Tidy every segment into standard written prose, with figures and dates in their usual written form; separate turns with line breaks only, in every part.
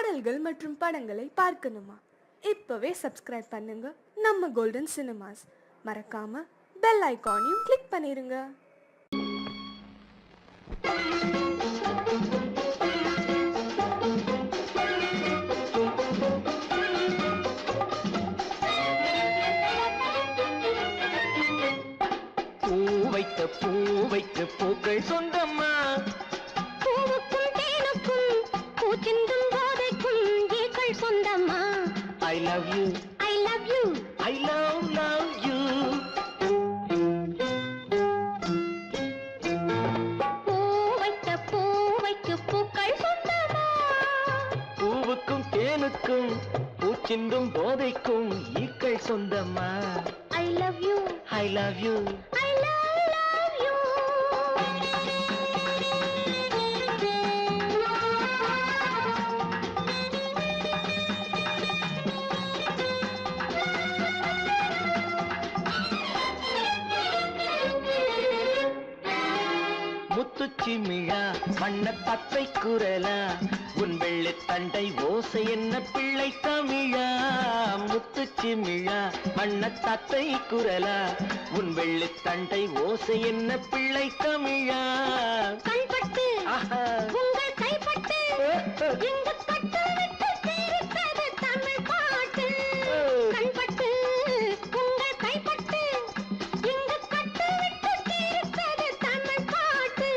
பாடல்கள் மற்றும் படங்களை பார்க்கணுமா? இப்பவே சப்ஸ்கிரைப் பண்ணுங்க நம்ம கோல்டன் சினிமாஸ். மறக்காம பெல் ஐகானையும் கிளிக் பண்ணிருங்க.
பூவைக்கு பூக்கள் சொந்தம்மா,
பூவுக்கும் தேனுக்கும் பூச்சிந்தும் போதைக்கும் ஈக்கள் சொந்தம்மா.
I love you,
I love you,
I love you.
பூவைக்கு பூக்கள் சொந்தம்மா,
பூவுக்கும் தேனுக்கும் பூச்சிந்தும் போதைக்கும் ஈக்கள் சொந்தம்மா.
I love you,
I love you. முத்துச்சிமிழா வண்ண பச்சை குரலா, உன் வெள்ளை தண்டை ஓசை என்ன பிள்ளை தமிழா. முத்துச்சிமிழா வண்ண தத்தை குரலா, உன் வெள்ளை தண்டை ஓசை என்ன பிள்ளை தமிழா.
கண்பட்டு உங்கள் கைப்பட்டு இந்த பட்டு விட்டு தீர்த்தது தமிழ் பாட்டு. கண்பட்டு உங்கள் கைப்பட்டு இந்த கட்டு விட்டு தீர்த்தது தமிழ் பாட்டு.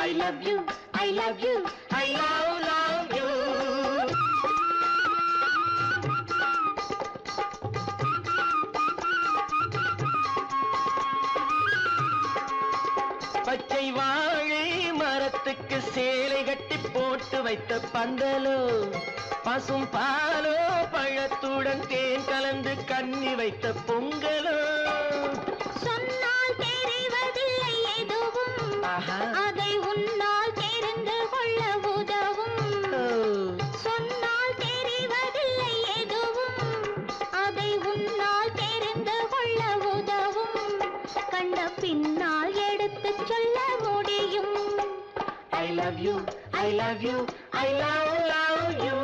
I love you, I love you, I love you. பச்சை வாழை மரத்துக்கு சேலை கட்டி போட்டு வைத்த பந்தலோ, பசும் பாலோ பழத்துடன் தேன் கலந்து கண்ணி வைத்த பொங்கலோ.
சொன்னால் தெரிவதில்லை எதுவும், அதை உன்னால் தெரிந்து கொள்ள உதவும். சொன்னால் தெரிவதில்லை எதுவும், அதை உன்னால் தெரிந்து கொள்ள உதவும். கண்ட பின்னால் எடுத்து சொல்ல முடியும்.
I love you, I love you, I love you.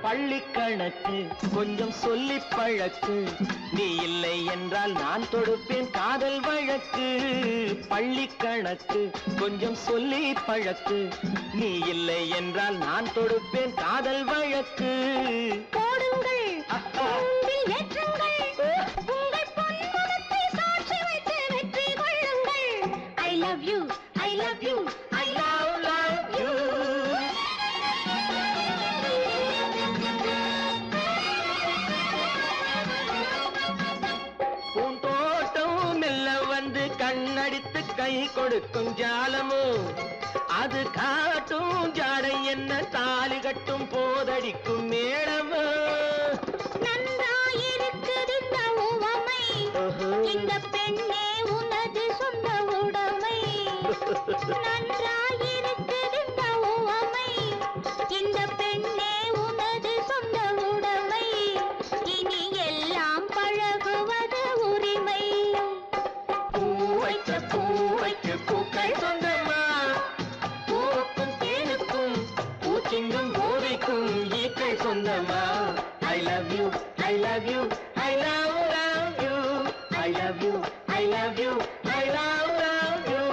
பள்ளி கணக்கு கொஞ்சம் சொல்லி பழக்கு, நீ இல்லை என்றால் நான் தொடுப்பேன் காதல் வழக்கு. பள்ளி கணக்கு கொஞ்சம் சொல்லி பழக்கு, நீ இல்லை என்றால் நான் தொடுப்பேன் காதல் வழக்கு.
போடுங்கள் ஏற்றுங்கள், உங்கள் பொன்முகத்தை சாட்சி வைத்து வெற்றி கொள்ளுங்கள். I love you, I love you,
I love you. பூந்தோட்டம் மெல்ல வந்து கண்ணடித்து கை கொடுக்கும் ஜாலமோ, அது காட்டும் ஜாடை என்ன தாலி கட்டும் போதடிக்கும் மேளமோ.
நன்றாயிருக்குது இந்த உவமை, இந்த பெண்ணே உனது சொந்த உடைமை. நன்றாயிருக்குது இந்த உவமை, இந்த பெண்ணே உனது சொந்த உடைமை. இனி எல்லாம் பழகுவது உரிமை.
பூவைக்கு பூக்கள் சொந்தமா, பூவுக்கும் தேனுக்கும் பூச்சிங்கும் போதைக்கும் ஈக்கள் சொந்தமா. I love you, I love you, I love you, I love you, I love you, I love you.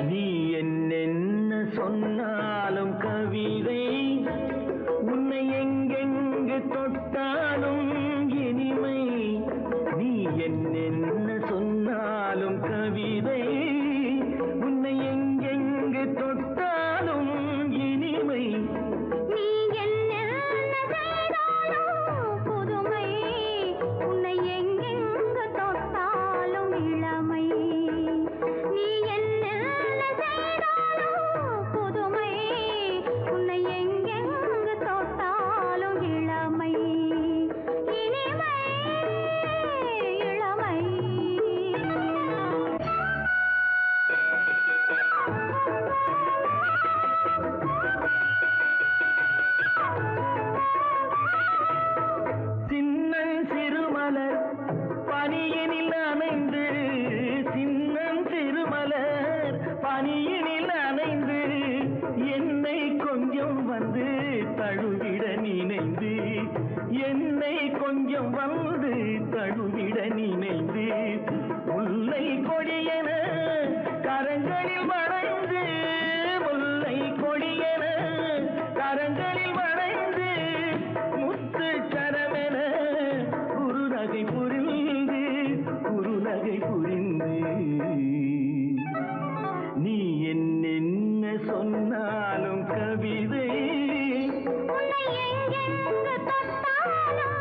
நீ என்னென்ன சொன்னாலும் கவிதை, உன்னை எங்கெங்கு தொட்டாலும் இனிமை. நீ என்னென்ன சொன்னாலும் கவிதை, உன்னை எங்கெங்கு தொட்டாலும் இனிமை.
நீ என்ன செய்தாலும் புதுமை, உன்னை எங்கெங்கு தொட்டாலும் இளமை. நீ என்ன செய்தாலும் புதுமை,
வந்து தழுவிட நினைந்து என்னை கொஞ்சம் வந்து தழுவிட நினைந்து முல்லை கொடியென கரங்களில் வளைந்து முல்லை கொடியென கரங்களில் வளைந்து முத்து சரமென குறுநகை புரிந்து நீ என்ன சொன்னாலும் கவிதை
உன்னை எங்கெங்கு தொட்டாலும்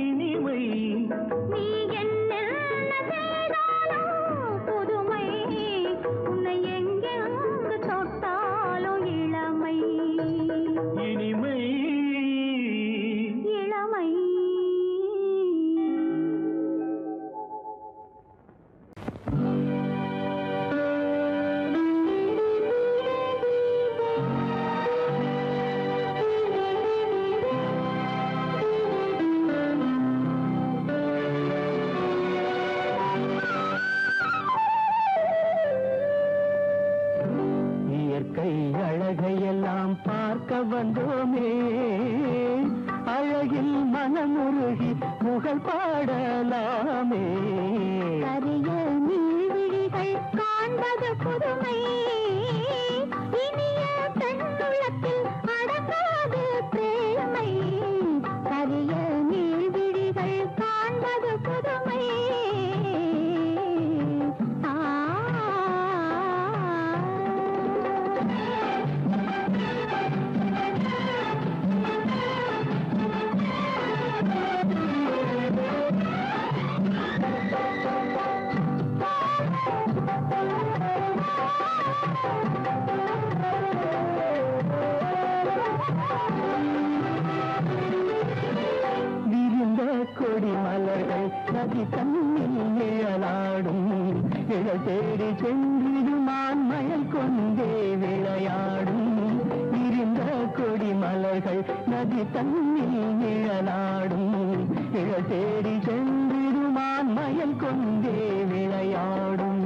இனிமை.
வந்தோமே அழகில் மனமுருகி புகழ் பாடலாமே.
கரிய நீர்விழிகள் காண்பது புதுமை, இனிய பெண்ணுள்ளத்தில் அடங்காது பிரேமை. கரிய நீர்விழிகள் காண்பது புதுமை.
கொடி மலர்கள் நதி தண்ணில் நிழலாடும், நிழல் தேடி சென்றிடுமான் மயல் கொண்டே விளையாடும். இருந்த கொடி மலர்கள் நதி தண்ணில் நிழலாடும், நிழல் தேடி சென்றிடுமான் மயல் கொண்டே விளையாடும்.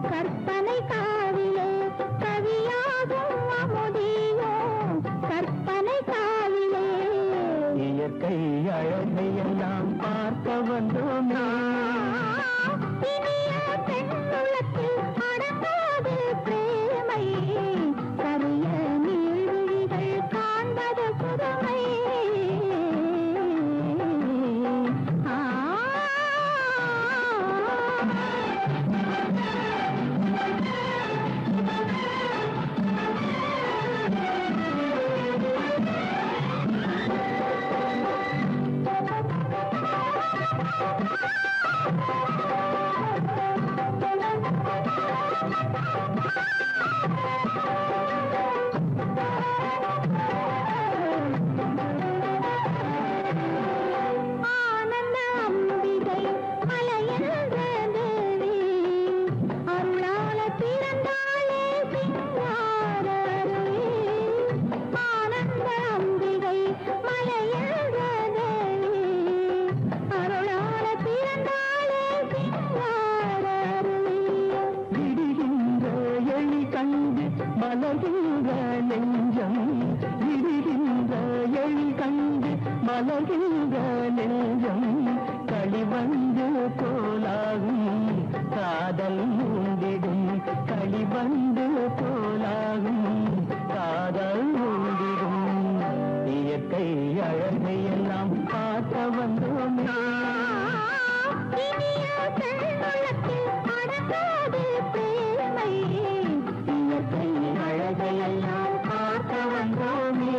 கற்பனை காவிலே கவியாகும் அமுதியோ, கற்பனை காவிலே.
இயற்கை அழகை எல்லாம் பார்க்க வந்தோமே,
இனிய பெண்ணுள்ளத்தில் அடங்காது பிரேமை. கரிய நீர்விழிகள் காண்பது புதுமை. ஆனந்த அம்பிகை மலையென்ற தேவி அருளால பிறந்தாளே சிங்கார அருவி. ஆனந்த அம்பிகை மலையென்ற தேவி அருளால பிறந்தாளே சிங்கார அருவி.
விடுகின்ற எழி கண்டு மலர்கின்ற நெஞ்சம், விடுகின்ற எழி கண்டு மலர்கின்ற நெஞ்சம், களிவந்து போலாகும் காதல் மூண்டிடும், களிவந்து போலாகும் காதல் மூண்டிடும். இயற்கை அழகையெல்லாம் பார்க்க வந்தோமே,
இனிய பெண்ணுலகில் அடங்காது பிரேமை.
இயற்கை அழகையெல்லாம் பார்க்க வந்தோமே.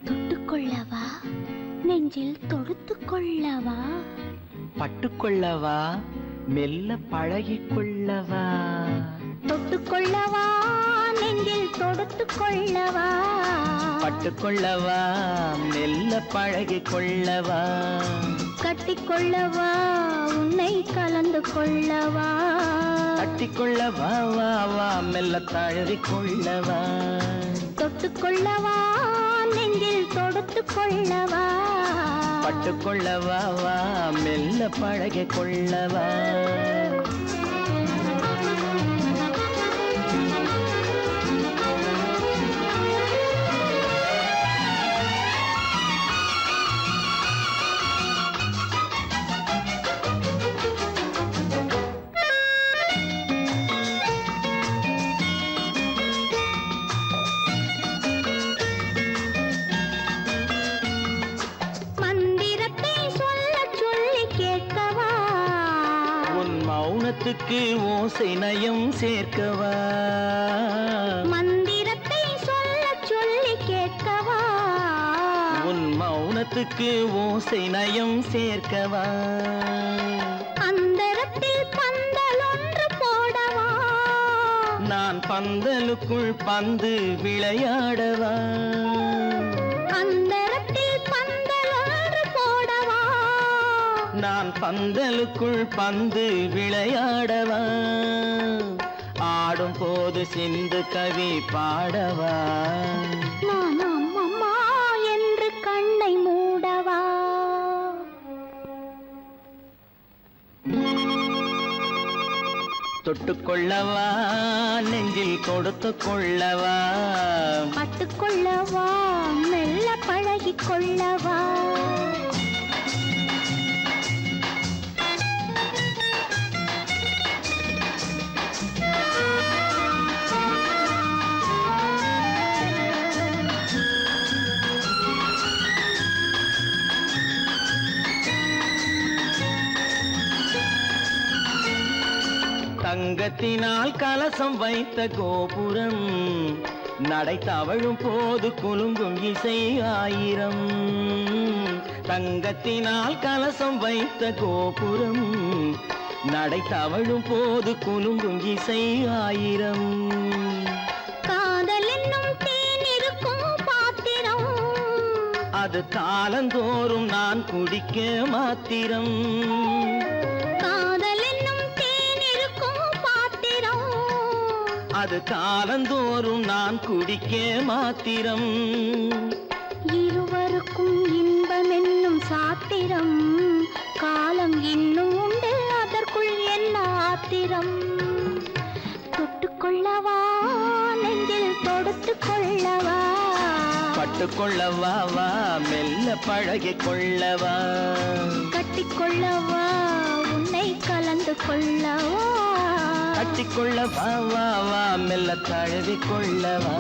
தொட்டுக்கொள்ளவா, நெஞ்சில் தொடுத்துக் கொள்ளவா,
பட்டுக்கொள்ளவா, மெல்ல பழகிக்கொள்ளவா,
தொட்டுக்கொள்ளவா, நெஞ்சில் தொடுத்துக் கொள்ளவா,
பட்டுக்கொள்ளவா, மெல்ல பழகிக்கொள்ளவா,
கட்டிக்கொள்ளவா, உன்னை கலந்து கொள்ளவா,
கட்டிக்கொள்ளவா, வா வா மெல்ல தழுவிக்கொள்ளவா,
தொட்டுக்கொள்ளவா, நெஞ்சில் தொடுத்துக் கொள்ளவா,
பட்டுக்கொள்ளவா, வா மெல்ல பழகிக்கொள்ளவா.
மந்திரத்தை சொல்லச் சொல்லி கேட்கவா,
உன் மௌனத்துக்கு ஓசை நயம் சேர்க்கவா,
மந்திரத்தை சொல்லச் சொல்லி கேட்கவா,
உன் மௌனத்துக்கு ஓசை நயம் சேர்க்கவா,
அந்தரத்தில் பந்தல் ஒன்று போடவா,
நான் பந்தலுக்குள் பந்து விளையாடவா,
அந்தரத்தில் பந்தல் ஒன்று போடவா,
நான் பந்தலுக்குள் பந்து விளையாடவா, ஆடும் போது சிந்து கவி பாடவா,
நான் அம்மம்மா என்று கண்ணை மூடவா,
தொட்டுக்கொள்ளவா, நெஞ்சில் கொடுத்து கொள்ளவா,
பட்டுக்கொள்ளவா, மெல்ல பழகிக் கொள்ளவா,
தங்கத்தினால் கலசம் வைத்த கோபுரம், நடை தவழும் போது குலுங்கும் இசை ஆயிரம், தங்கத்தினால் கலசம் வைத்த கோபுரம், நடை தவழும் போது குலுங்கும் இசை ஆயிரம்,
காதல் என்னும் தேன் இருக்கும் பாத்திரம்,
அது காலந்தோறும் நான் குடிக்க மாத்திரம்,
காதல் என்னும் தேன் இருக்கும் பாத்திரம்,
அது காலந்தோறும் நான் குடிக்க மாத்திரம்,
இருவருக்கும் இன்பம் என்னும் சாத்திரம், காலம் இன்னும் உண்டு அதற்குள் என்ன ஆத்திரம், தொட்டுக்கொள்ளவா, நெஞ்சில் தொடுத்துக் கொள்ளவா,
பட்டுக்கொள்ளவா, வா மெல்ல பழகிக்கொள்ளவா,
கட்டிக்கொள்ளவா, உன்னை கலந்து கொள்ளவா,
கட்டிக்கொள்ளவா, வா வா மெல்ல தழுவிக்கொள்ளவா.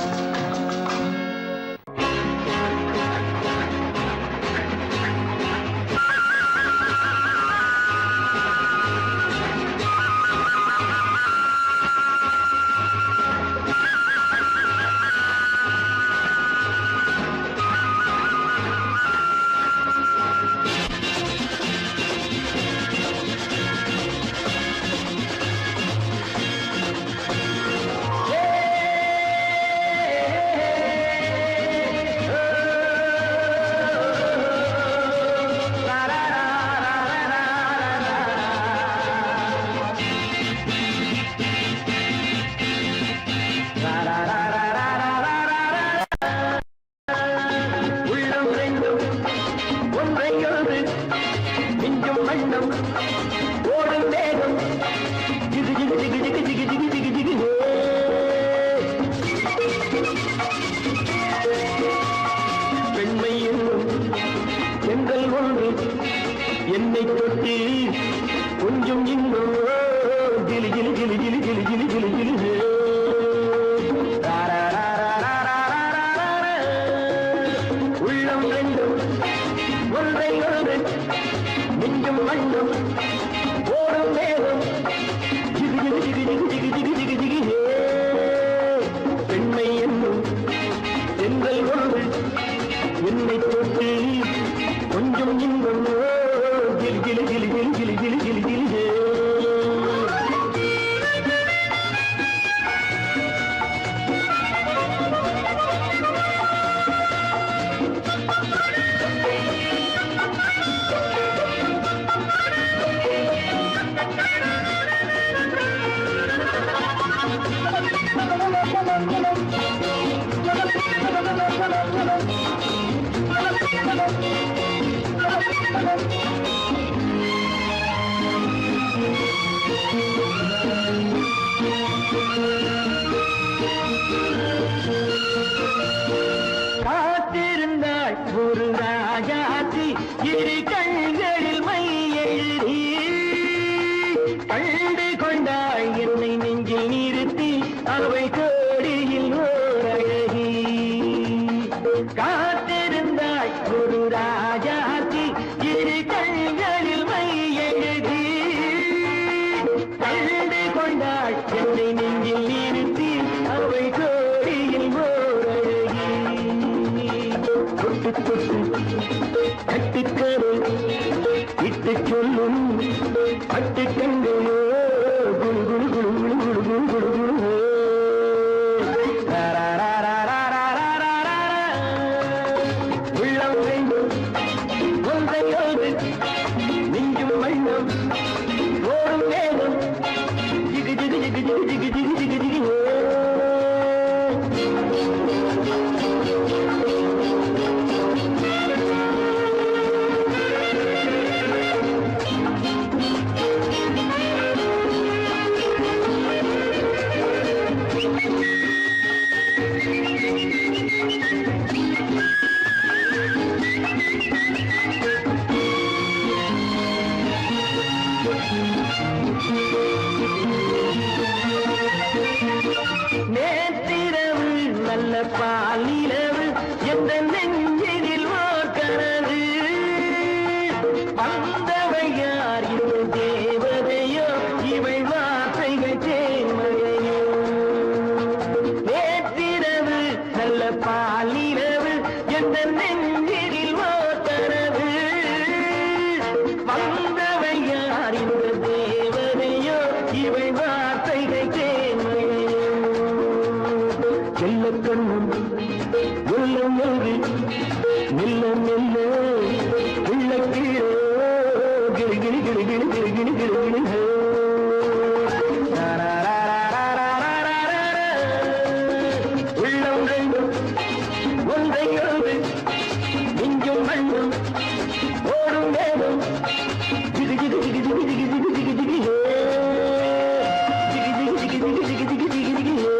ஜிலி ஜிலி ஜிலி ஜிலி ஜிலி ஜிலி ஜிலி ஜிலி ஹே. உள்ளம் ரெண்டும் ஒன்றை ஒன்று மிஞ்சும் மண்ணும் ஓடும் மேலும் ஜிகு ஜிகு ஜிகு ஜிகு ஜிகு ஜிகு ஜிகு ஜிகு ஹே. பெண்மை என்னும் செங்கல் ஒன்று என்னை தொட்டு கொஞ்சம் இன்பம் ஜிலி ஜிலி ஜிலி ஜிலி ஜிலி ஜிலி ஜிலி ஜிலி ஹே. காத்திருந்தாள் ஒரு ராஜாத்தி இரு கண்களில் மை எழுதி கண்டு கொண்டாள் என்னை நெஞ்சில் நிறுத்தி அவை கோடியில் ஓர் அழகி. காத்திருந்தாள் ஒரு ராஜாத்தி இரு கண்களில் மை எழுதி கண்டு கொண்டாள் என்னை நெஞ்சில் நிறுத்தி அவை கோடியில் ஓர் அழகி. தொட்டு தொட்டு கட்டுக்கரு இட்டு சொல்லும் பட்டு கண்களோ குழு குழு குழு குழு குழு குழு குழு குழு. உள்ளம் வேண்டும் ஒன்றையோடு நெஞ்சும் மண்ணும் ஓடும் வேகம் ஜிகு ஜிகு ஜிகு ஜிகு ஜிகு ஜிகு ஜிகு ஜிகு. நேற்றிரவு நல்ல பாலிரவு எந்த நெஞ்சினில் ஓர்கனது வந்தவை யார் இந்த தேவதையோ இவள் வார்த்தைகள் தேன்மழையோ. நேற்றிரவு நல்ல பாலிரவு எந்த நெஞ்சினில் ஓர்கனது வந்தவை யார் இந்த தேவதையோ இவள் வார்த்தைகள் தேன்மழையோ. செல்ல கண்ணும் உள்ளம் எழுதி மெல்ல மெல்ல உள்ள கீழே கிளி கிளி கிளி கிளி கிளி கிளி கிளி கிளி ஹே. உள்ளம் ரெண்டும் ஒன்றை எழுது மிஞ்சும் மண்ணும் ஓடும் வேகம் ஜிகு ஜிகு ஜிகு ஜிகு ஜிகு ஜிகு ஜிகு ஜிகு ஹே. ஜிகு ஜிகு ஜிகு ஜிகு ஜிகு ஜிகு ஜிகு ஜிகு ஹே.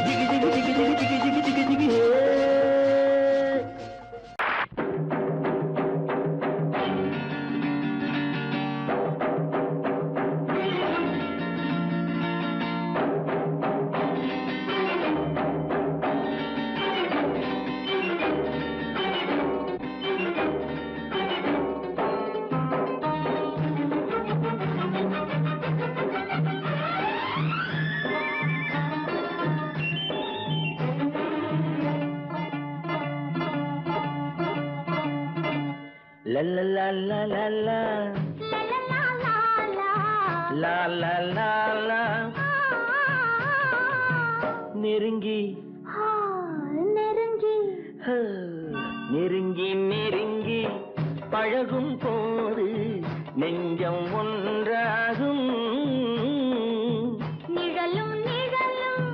ஜிகு ஜிகு ஜிகு ஜிகு ஜிகு ஜிகு ஜிகு ஜிகு ஹே. La la la la la la la la la la. நெருங்கி
நெருங்கி
ஹ, நெருங்கி நெருங்கி பழகும் போது நெஞ்சம் ஒன்றாகும்.
நிழலும் நிழலும்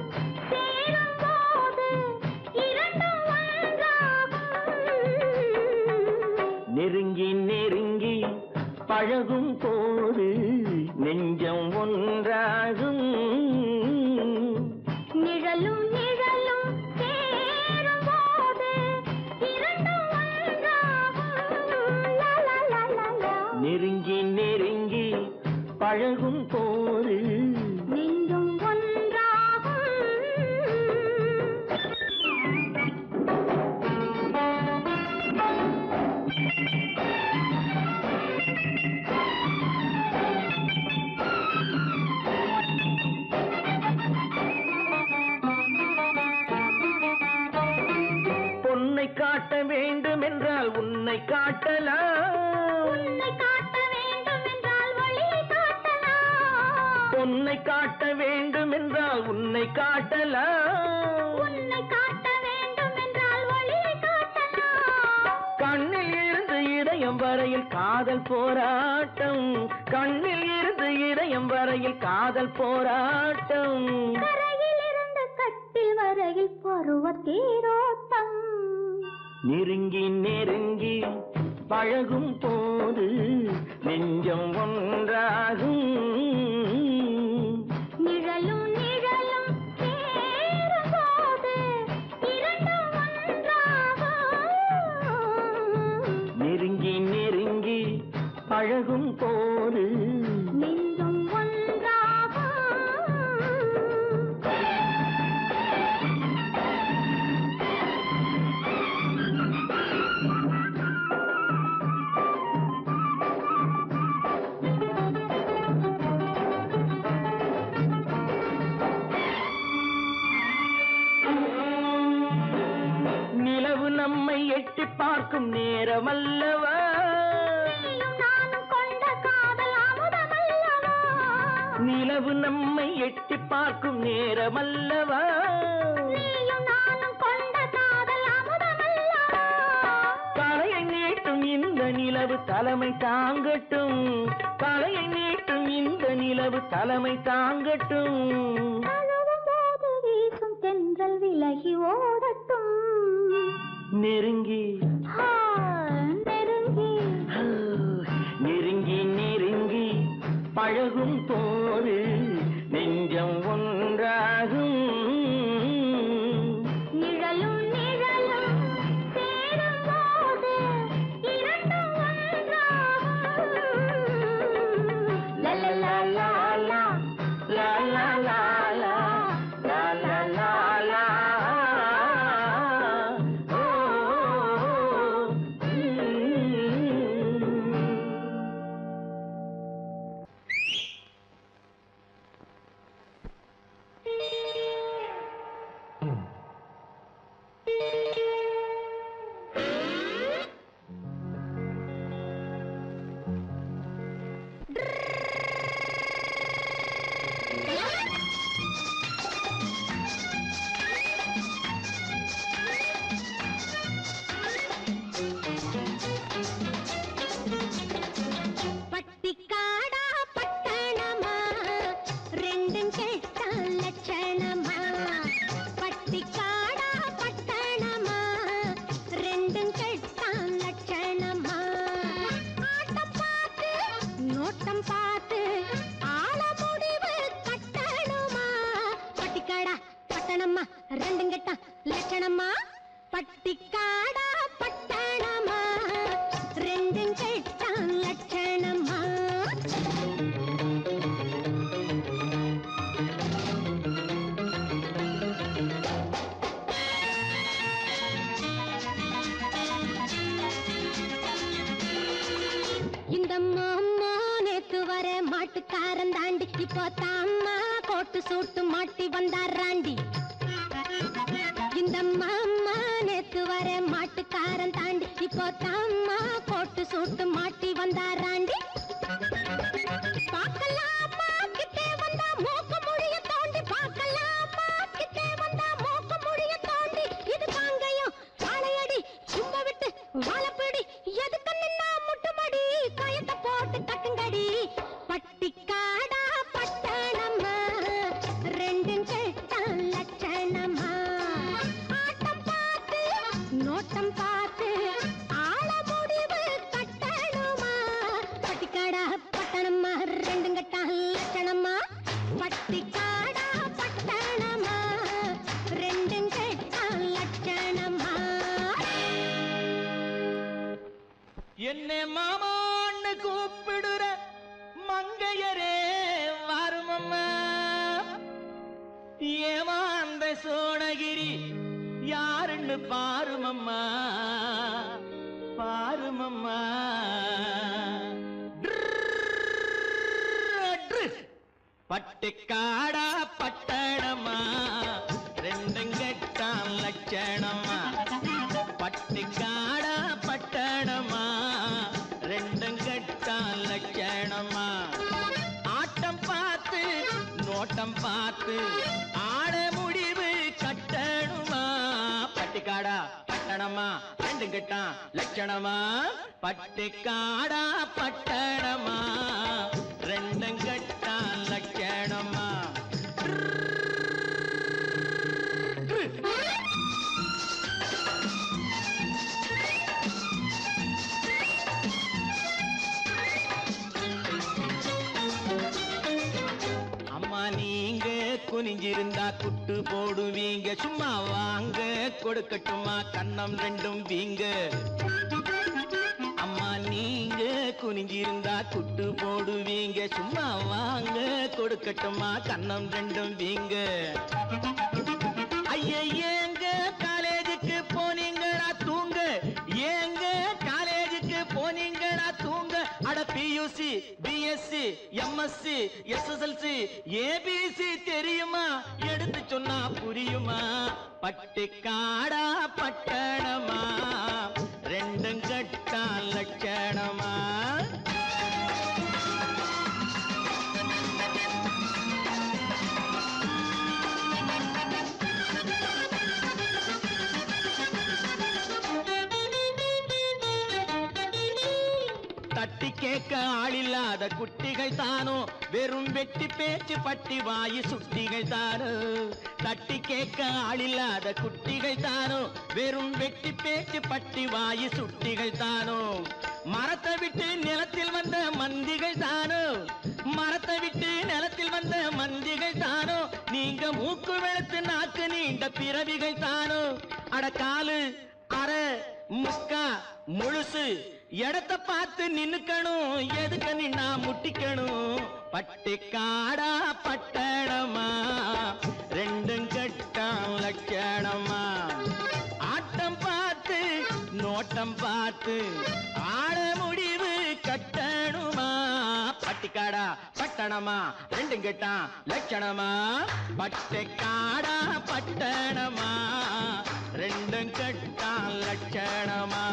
சேரும் போது இரண்டும் ஒன்றாகும்.
நெருங்கி நெருங்கி பழகும் போது நெஞ்சம் ஒன்றாகும்.
நிழலும் நிழலும் சேரும் போது இரண்டும் ஒன்றாகும். லா லா லா லா லா.
நெருங்கி நெருங்கி பழகும் போது போது
நெஞ்சும் ஒன்றாகும்.
பொன்னை காட்ட வேண்டும் என்றால் உன்னை காட்டலாம்.
உன்னை காட்ட வேண்டும் என்றால் ஒளியை காட்டலாம்.
பொன்னை காட்ட வேண்டும் என்றால் உன்னை காட்டலாம்.
உன்னை காட்ட வேண்டும் என்றால் ஒளியை காட்டலாம்.
கண்ணில் இருந்து இதயம் வரையில் காதல் போராட்டம். கண்ணில் இருந்து இதயம் வரையில் காதல் போராட்டம்.
கரையில் இருந்து கட்டில் வரையில் பருவ தேரோட்டம்.
நெருங்கி நெருங்கி பழகும் போது நெஞ்சம் ஒன்றாகும்.
நிழலும் நிழலும் சேரும் போது இரண்டும் ஒன்றாகும்.
நெருங்கி நெருங்கி பழகும் போது
நெஞ்சும் ஒன்றாகும்.
நிலவு நம்மை எட்டி பார்க்கும் நேரமல்லவா.
நீயும் நானும் கொண்ட காதல் அமுதமல்லவா.
நிலவு நம்மை எட்டி பார்க்கும் நேரமல்லவா.
நீயும் நானும் கொண்ட காதல் அமுதமல்லவா.
தலையை நீட்டும் இந்த நிலவு தலைமை தாங்கட்டும். தலையை நீட்டும் இந்த நிலவு தலைமை தாங்கட்டும்.
தழுவும் போது வீசும் தென்றல் விலகி ஓடட்டும்.
நெருங்கி
நெருங்கி
நெருங்கி நெருங்கி பழகும் போது நெஞ்சம் ஒன்றாகும்.
நிழலும் நிழலும் சேரும் போது இரண்டும் ஒன்றாகும். லலலா லாலா
லா லா லா லா லா லா லா லா. ஓ,
பட்டிக்காடா பட்டணமா ரெண்டும் கெட்ட லட்சணமா. பட்டிக்காடா பட்டணமா ரெண்டும் கெட்ட லட்சணமா. ஆட்டம் பார்த்து நோட்டம் பார்த்து ஆள முடிவு கட்டணுமா. பட்டிக்காடா பட்டணமா ரெண்டும் கெட்ட லட்சணமா. பட்டிக்காடா பட்டணமா ரெண்டும் கெட்ட லட்சணமா. இந்த மாமா நேத்து வர மாட்டுக்காரன் தாண்டி இப்போ தாமா கோட்டு சூட்டு மாட்டி வந்தாராண்டி. இந்த மாமா நேத்து வர மாட்டுக்காரன் தாண்டி இப்போ தாமா கோட்டு சூட்டு மாட்டி வந்தாராண்டி. பார்க்கலாமா கிட்டே வந்தா மூக்கு முடிய தோண்டி. பார்க்கலாமா கிட்டே வந்தா மூக்கு முடிய தோண்டி. இது காங்கையும் காளையடி சும்ப விட்டு வாழப்பிடி எதுக்கு நின்னா முட்டுமடி கயத்தை போட்டு கட்டுங்கடி. பட்டிக்காடா பட்டணமா ரெண்டும் கெட்ட லட்சணமா. ஆட்டம் பார்த்து நோட்டம் பார்த்து ஆள முடிவு கட்டணுமா. பட்டிக்காடா பட்டணமா ரெண்டும் கெட்ட லட்சணமா. பட்டிக்காடா பட்டணமா ரெண்டும் கெட்ட லட்சணமா.
என்ன மாமான்னு கூப்பிடுற மங்கையரே வருமா.
ஏமாந்த சோழகிரி யாருன்னு பாருமம்மா பாருமம்மா. பட்டுக்காடா பட்டணமா ரெண்டும் கெட்டான் லட்சணமா. பட்டுக்காடா பட்டணமா ரெண்டும் கெட்டான் லட்சணமா. ஆட்டம் பார்த்து நோட்டம் பார்த்து ஆட முடிவு கட்டணுமா. பட்டுக்காடா பட்டணமா ரெண்டும் கெட்டான் லட்சணமா. பட்டுக்காடா பட்டணமா ரெண்டும் கெட்டான் லட்சணமா. அம்மா நீங்க குனிஞ்சிருந்தா குட்டு போடுவீங்க. சும்மா வாங்க கொடுக்கட்டுமா கன்னம் ரெண்டும் வீங்க. அம்மா நீங்க குனிஞ்சிருந்தா குட்டு போடுவீங்க. சும்மா வாங்க கொடுக்கட்டுமா கன்னம் ரெண்டும் வீங்க. ஐயா ஏங்க காலேஜுக்கு போனீங்களா தூங்க. ஏங்க காலேஜுக்கு போனீங்களா தூங்க. அட PUC BSc MSc SSLC ABC தெரியுமா எடுத்து சொன்னா புரியுமா. பட்டுக்காடா பட்டணமா ரெண்டும் கெட்டான் லட்சணமா. தட்டி கேட்க ஆளில்லாத குட்டிகள் தானோ வெறும் வெட்டி பேச்சு பட்டி வாயு சுட்டிகள் தானோ. தட்டி கேட்க ஆளில்லாத குட்டிகள் தானோ வெறும் வெட்டி பேச்சு பட்டி வாயு சுட்டிகள் தானோ. மரத்தை விட்டு நிலத்தில் வந்த மந்திகள் தானோ. மரத்தை விட்டு நிலத்தில் வந்த மந்திகள் தானோ. நீங்க மூக்கு வெளுத்து நாக்கு நீண்ட பிறவிகள் தானோ. அடக்காலு அரை முக்கா முழுசு இடத்த பார்த்து நின்னுக்கணும். எதுக்கு நின்னா முட்டிக்கணும். பட்டுக்காடா பட்டணமா ரெண்டும் கெட்டான் லட்சணமா. ஆட்டம் பார்த்து நோட்டம் பார்த்து ஆட முடிவு கட்டணுமா. பட்டுக்காடா பட்டணமா ரெண்டும் கெட்டான் லட்சணமா. பட்டுக்காடா பட்டணமா ரெண்டும் கெட்டான் லட்சணமா.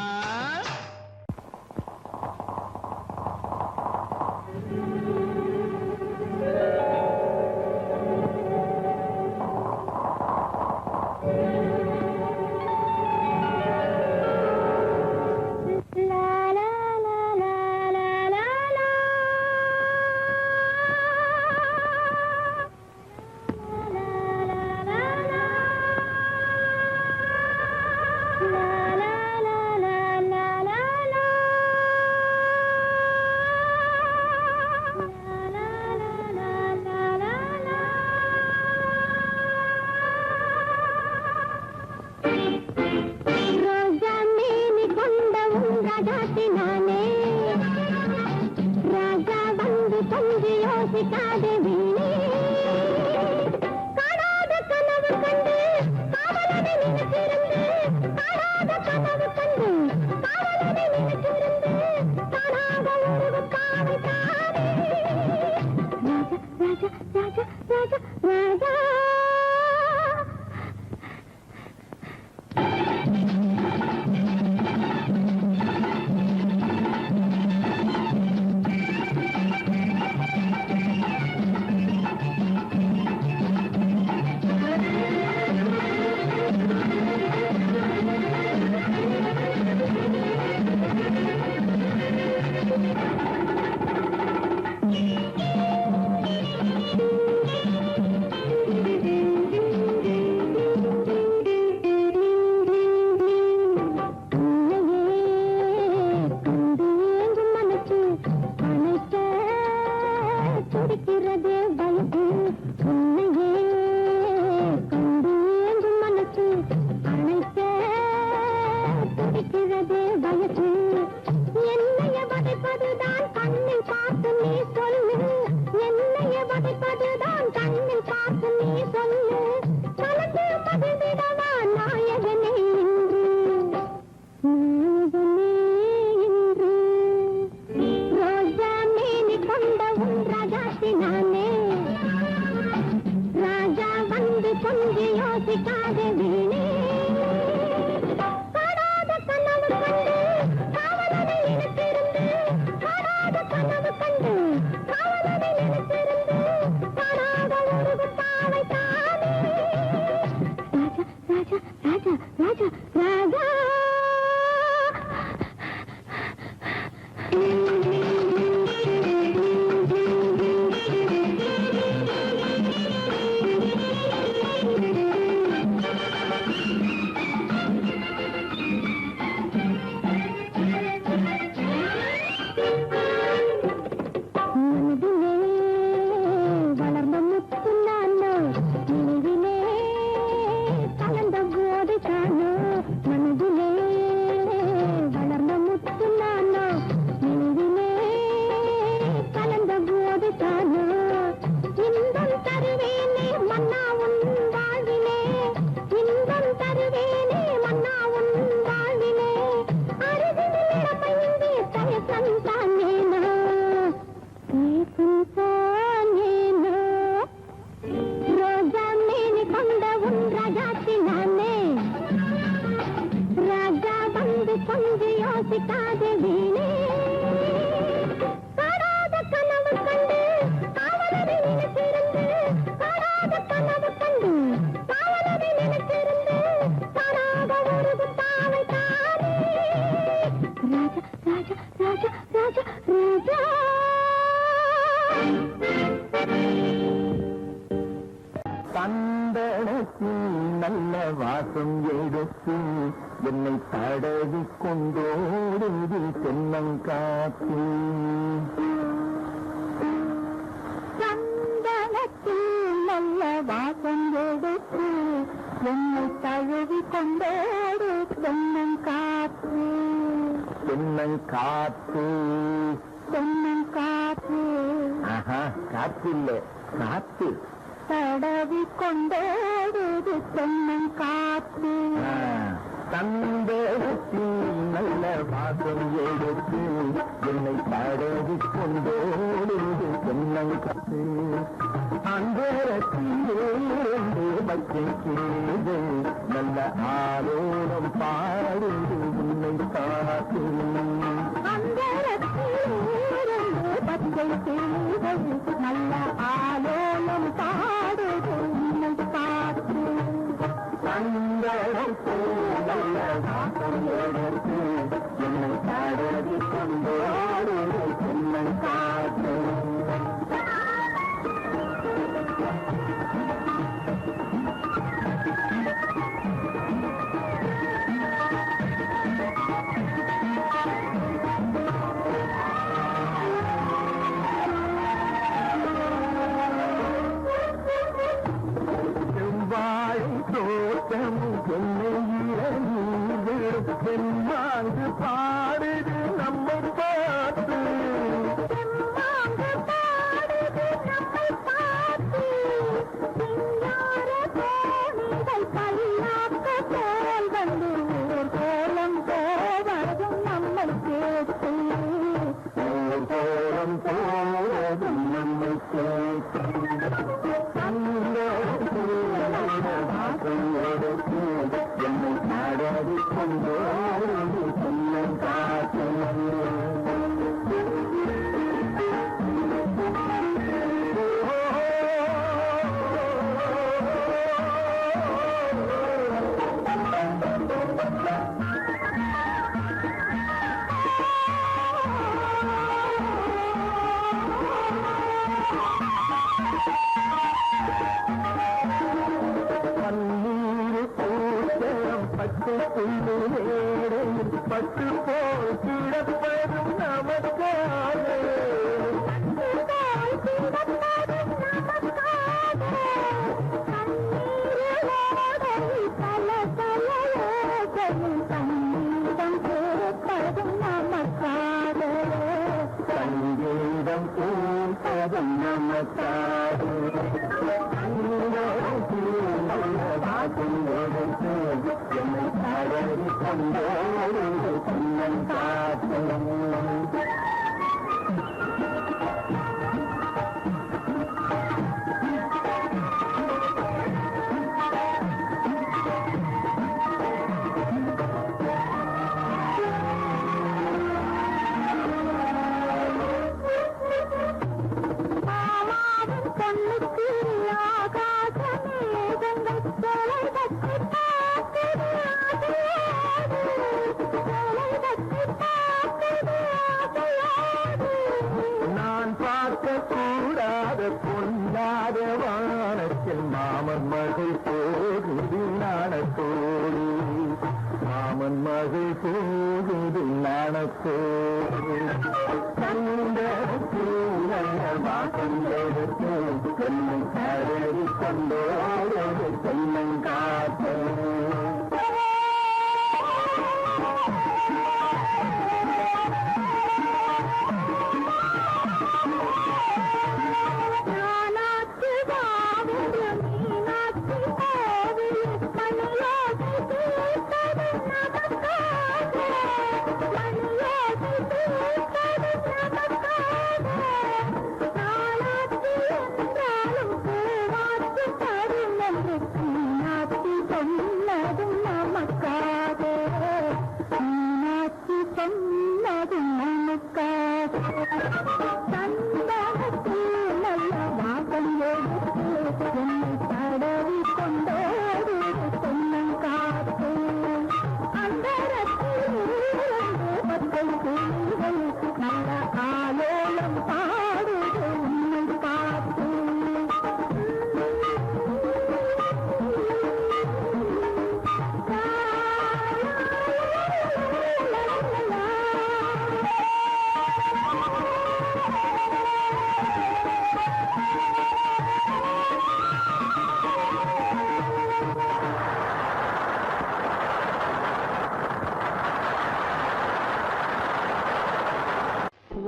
பார்த்து நீ சொல்லு யோசிக்காத வீணே காணாத கனவு கண்டு காவலனை நினைத்திருந்து காணாத கனவு கண்டு காவலனை நினைத்திருந்து காணாத ஒரு பாவை தானே ராஜா ராஜா ராஜா ராஜா ராஜா
நல்ல வாசம் எடுத்து என்னை தடவி கொண்டோடுது தென்னங்காத்து
சந்தனத்தில் நல்ல வாசம் எடுத்து என்னை தழுவி கொண்டோடு தென்னங்காத்து
தென்னங்காத்து
தென்னங்காத்து
ஆஹா காத்து இல்ல காத்து
தடவி கொண்டோடுது தென்னங்காத்து
தந்தத்தில் நல்ல வாசம் எடுத்து என்னை தடவி கொண்டோடுது தென்னங்காத்து அந்தரத்திலிருந்து பச்சை கீழே நல்ல ஆரோரம் பாடுது உன்னை காத்து
பச்சை செய்வது நல்ல ஆலோலம் பாடுது உன்னை பார்த்து
நல்ல வாசம் எடுத்து என்னை தடவி கொண்டோடுது தென்னங்காத்து தென்மாங்கு பாடுது நம்மை பார்த்து
கோலம் போவதும் நம்மை கேட்டு
கோலம் போவதும் நம்மை கேட்டு எடுத்து என்னை தடவி கொண்டோடு தென்னங்காத்து பட்டு போல் கிடப்பதும் நமக்காக சங்கீதம் பூப்பதும் நமக்காக எடுத்து என்னை தடவி கொண்டோடு தென்னங்காத்து
பொண்ணுக்கு ஆகாச மேகங்கள் தலை தட்டி பார்க்குது ஆசையோடு, தலை தட்டி பார்க்குது ஆசையோடு.
நான் பார்க்க கூடாத பொன்னாத வானத்தில் மாமன் மகள் போகுது நாணத்தோடு, மாமன் மகள் போகுது நாணத்தோடு. வாசம் எடுத்து என்னை கரடி கொண்டோடு தென்னங்காத்து.
நானாச்சு காவியம் மீனாட்சி கோவில் மணியோடு தீர்த்தது நமக்காக, மணியோடு தீர்த்தது நமக்காக. நானாச்சு என்றாலும் பூவாச்சு தரும் என்று மீனாட்சி சொன்னதும் நமக்காக, மீனாட்சி சொன்னதும் நமக்காக. சந்தனத்தில் நல்ல வாசம் எடுத்து என்னை தடவி கொண்டோடு தென்னங்காத்து. அந்தரத்தில் பச்சை கிளிகள் நல்ல ஆலோலம் பாடுது உன்னை பார்த்து.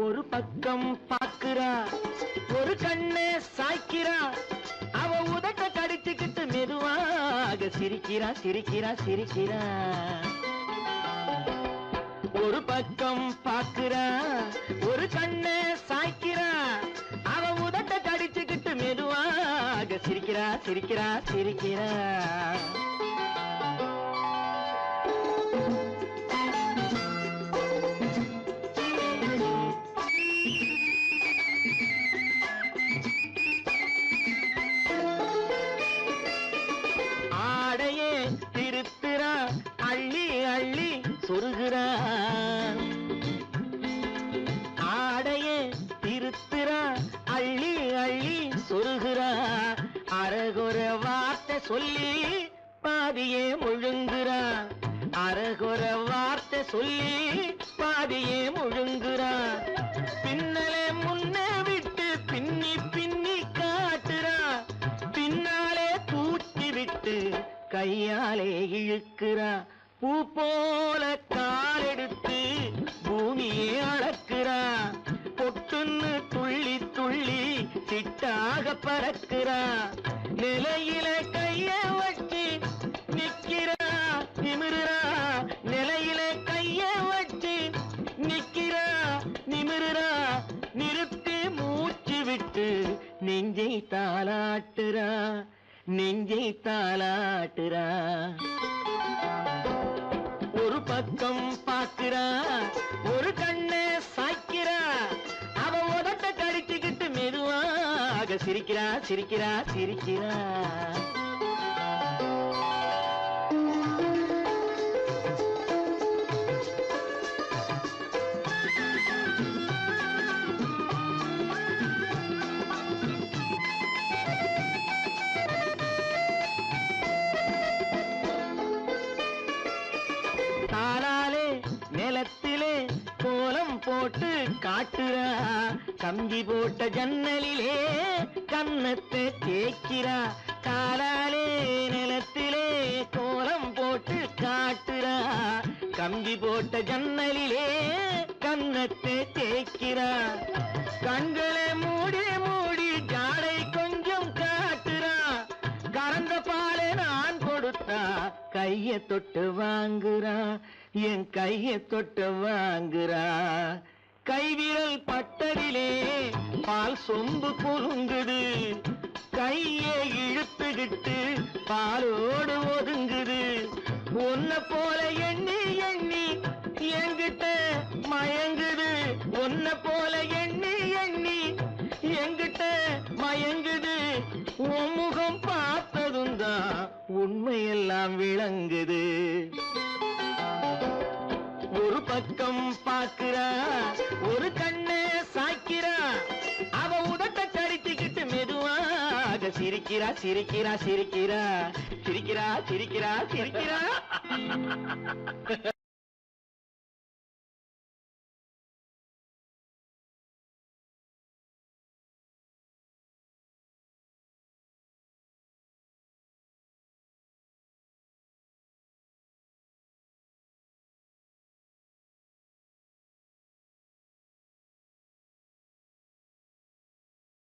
ஒரு பக்கம் பாக்குறா, ஒரு கண்ணே சாய்க்கிறா, அவ உதட்ட கடிச்சுக்கிட்டு மெதுவாக சிரிக்கிறா சிரிக்கிறா சிரிக்கிறா. ஒரு பக்கம் பாக்குறா, ஒரு கண்ணே சாய்க்கிறா, அவ உதட்ட கடிச்சுக்கிட்டு மெதுவாக சிரிக்கிறா சிரிக்கிறா சிரிக்கிறா. ஆடையே திருத்துறா, அள்ளி அள்ளி சொருகிறா, ஆடையே திருத்துறா, அள்ளி அள்ளி சொருகிறா. அரகுற வார்த்தை சொல்லி பாதியே முழுங்குறா, அரகுற வார்த்தை சொல்லி பாதியே முழுங்குறா. பின்னலே முன்னே விட்டு பின்னி பின்னி காட்டுறா, பின்னாலே தூக்கி விட்டு கையாலே இழுக்கிறா. பூ போல காலெடுத்து பூமியே அளக்கிறா, பொட்டுன்னு துள்ளி துள்ளி சிட்டாக பறக்கிறா. நிலையில கைய வச்சு நிக்கிறா நிமிருறா, நிலையில கைய வச்சு நிக்கிறா நிமிருறா. நிறுத்தி மூச்சு விட்டு நெஞ்சை தாளாட்டுறா, நெஞ்சை தாளாட்டுறா. ஒரு பக்கம் பாக்குறா, ஒரு கண்ணை சாய்க்கிறா, அவ உதட்ட கடிச்சுக்கிட்டு மெதுவாக சிரிக்கிறா சிரிக்கிறா சிரிக்கிறா. தாளாலே நிலத்திலே கோலம் போட்டு காட்டுறா, கம்பி போட்ட ஜன்னலிலே கன்னத்தை தேய்க்கிறா. தாளாலே நிலத்திலே கோலம் போட்டு காட்டுறா, கம்பி போட்ட ஜன்னலிலே கன்னத்தை தேய்க்கிறா. கண்களை மூடி மூடி ஜாடை கொஞ்சம் காட்டுறா, கறந்த பாலை நான் கொடுத்தா கைய தொட்டு வாங்குறா, என் கைய தொட்டு வாங்குறா. கைவிரல் பட்டதிலே பால் சொம்பு குலுங்குது, கையை இழுத்துக்கிட்டு பாலோடு ஒதுங்குது. உன்ன போல எண்ணி எண்ணி என்கிட்ட மயங்குது, உன்ன போல எண்ணி எண்ணி என்கிட்ட மயங்குது உன் முகம் பார்த்ததும் தான் உண்மையெல்லாம் விளங்குது ஒரு பக்கம் பாக்குறா ஒரு கண்ணே சாய்க்கிறா அவ உதட்ட கடித்துக்கிட்டு மெதுவாக சிரிக்கிறா சிரிக்கிறா சிரிக்கிறா சிரிக்கிறா சிரிக்கிறா சிரிக்கிறா